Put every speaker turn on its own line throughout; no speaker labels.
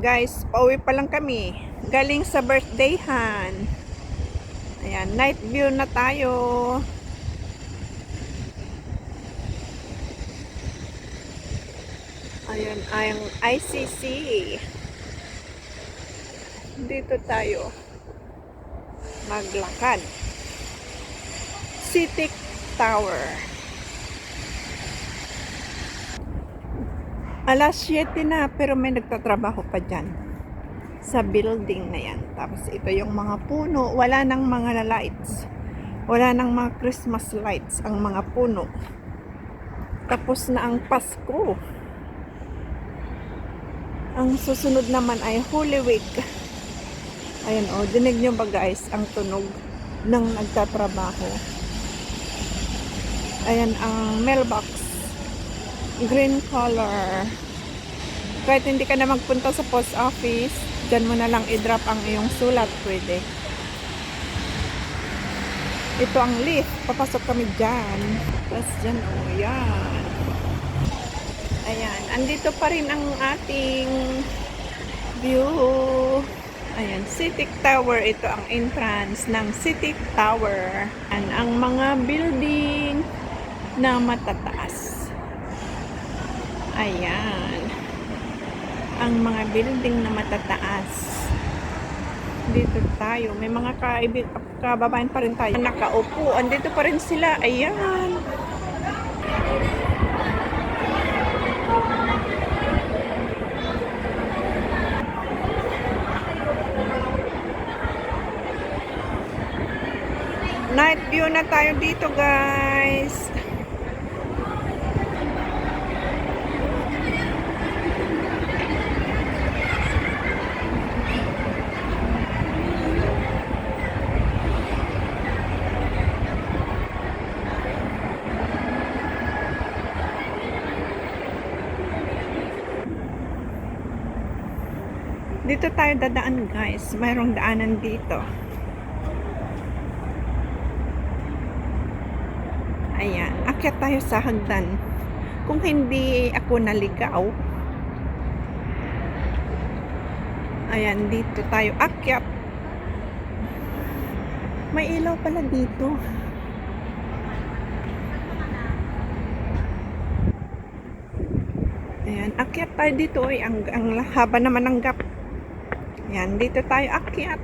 guys, pauwi pa lang kami. Galing sa birthdayhan. Ayan, night view na tayo. Ayan, ang ICC. Dito tayo maglakad. City Tower. Alas 7 na, pero may nagtatrabaho pa dyan sa building na yan. Tapos ito yung mga puno. Wala nang mga lights. Wala nang mga Christmas lights ang mga puno. Tapos na ang Pasko. Ang susunod naman ay Holy Week. Ayan o, dinig nyo ba guys ang tunog ng nagtatrabaho. Ayan ang mailbox. Green color. Kahit hindi ka na magpunta sa post office, dyan mo na lang i-drop ang iyong sulat, pwede. Ito ang lift. Papasok kami dyan. Tapos dyan, oh, yan. Ayan. Andito pa rin ang ating view. Ayan, City Tower. Ito ang entrance ng City Tower. Ang mga building na matataas. Ayan. Ang mga building na matataas. Dito tayo. May mga kababayan pa rin tayo. Nakaupo. Andito pa rin sila. Ayan. Night view na tayo dito, guys. Dito tayo dadaan, guys. Mayroong daanan dito. Ayan. Akyat tayo sa hagdan. Kung hindi ako naligaw. Ayan. Dito tayo akyat. May ilaw pala dito. Ayan. Akyat tayo dito. Ay, ang haba naman ng gap. Ayan, dito tayo akyat.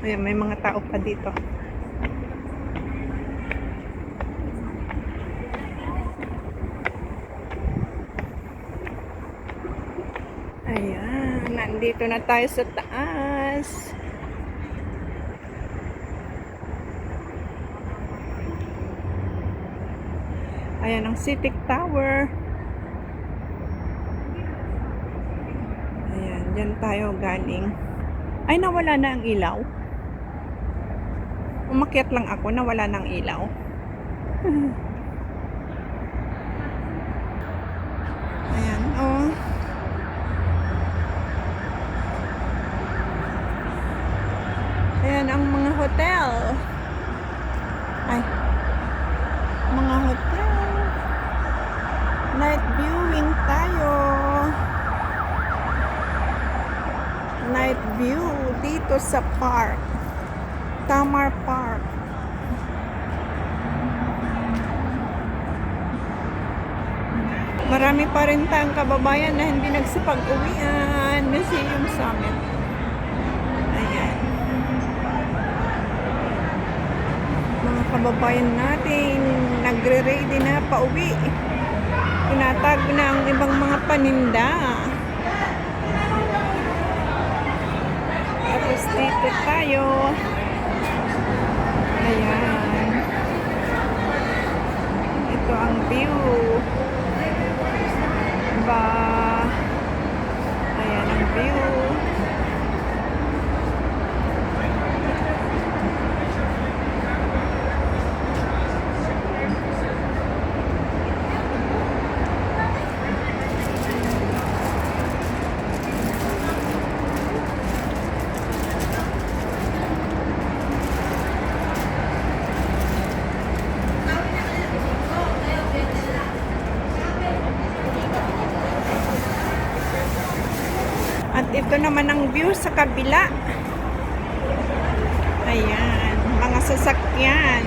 Ayan, may mga tao pa dito. Ayan, nandito na tayo sa taas. Ayan ang City Tower. Ayan, dyan tayo galing. Ay, nawala na ang ilaw. Umakyat lang ako, nawala na ang ilaw. Ayan, oh. Ayan ang mga hotel. Ay, mga hotel. Night viewing tayo. Night view dito sa park. Tamar Park. Marami pa rin tayong kababayan na hindi nagsipag-uwian. Museum Summit. Ayan. Mga kababayan natin nagre-ready na pauwi. Tinatag na ang ibang mga paninda. Tapos dito tayo. Ayan. Ito ang view. Ba? Ayan ang view. ito naman ang view sa kabila. Ayan, mga sasakyan.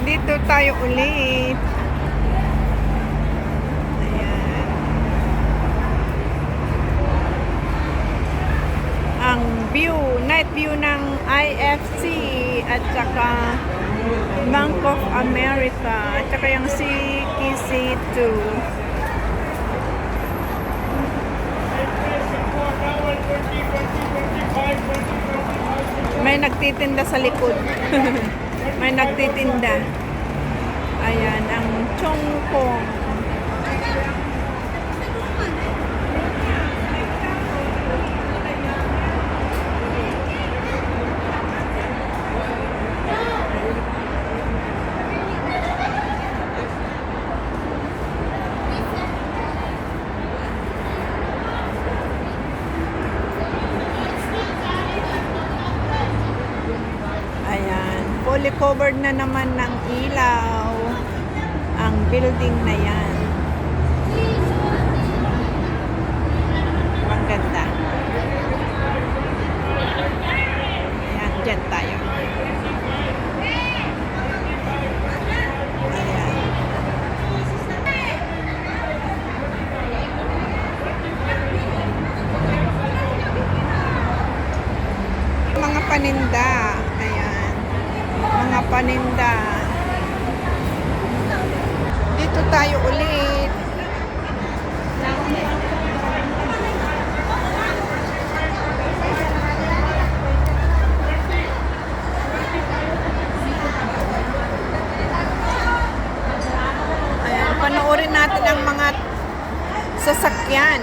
Dito tayo ulit. Ayan. Ang view, night view ng IFC at saka Bank of America at saka yung CKC2. May nagtitinda sa likod. May nagtitinda. Ayan, ang Chongpong. Ayan, fully covered na naman ng ilaw ang building na yan. Ang ganda. Ayan, dyan tayo. Ayan. Mga paninda. Ayan. Mga paninda. Dito tayo ulit. Ayan, panoorin natin ang mga sasakyan.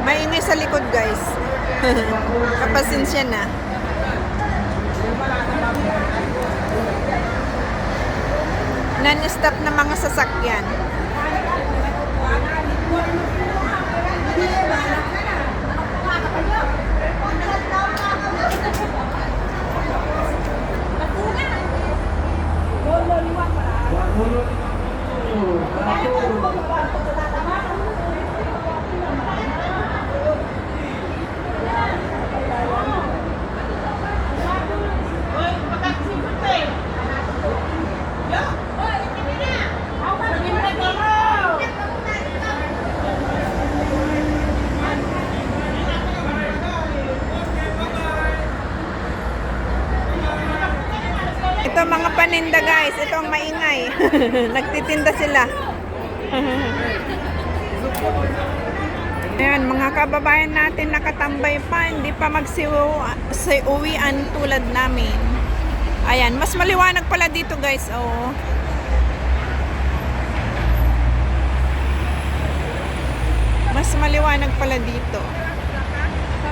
Maingay sa likod, guys. Kapasensya na. Non-stop na mga sasakyan. Ito mga paninda, guys. Ito ang maingay. Nagtitinda sila. Ayan, mga kababayan natin nakatambay pa. Hindi pa magsiuwian tulad namin. Ayan, mas maliwanag pala dito, guys. Oh. Mas maliwanag pala dito.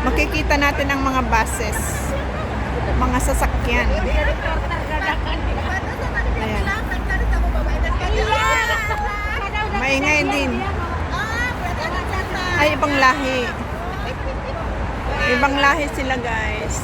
Makikita natin ang mga buses. Mga sasakyan. Ayan. Maingay din. Ay, ibang lahi. Ibang lahi sila, guys.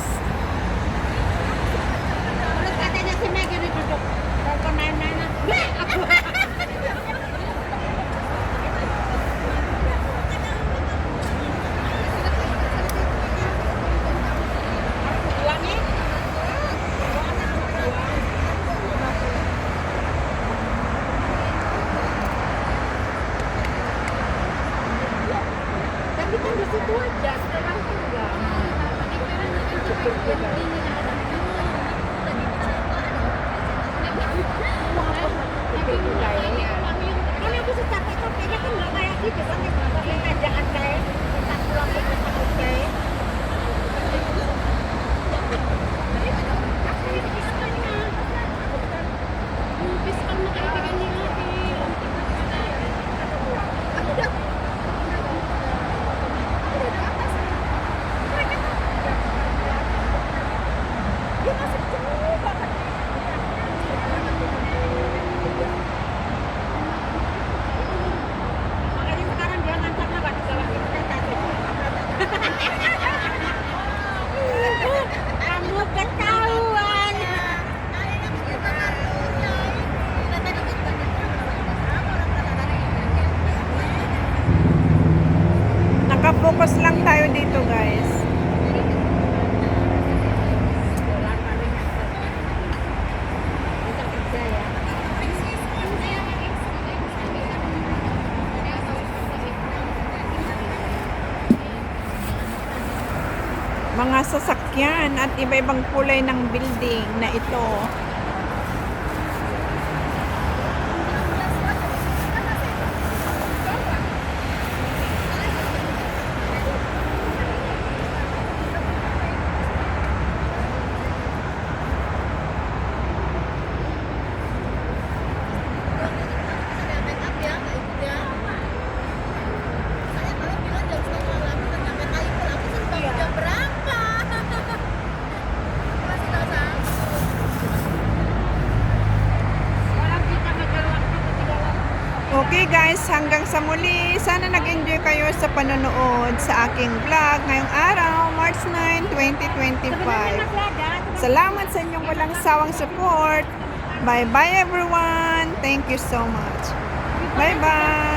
dito, guys. Mga sasakyan at iba-ibang kulay ng building na ito. Okay guys, hanggang sa muli. Sana nag-enjoy kayo sa panonood sa aking vlog ngayong araw, March 9, 2025. Salamat sa inyong walang sawang support. Bye-bye everyone. Thank you so much. Bye-bye.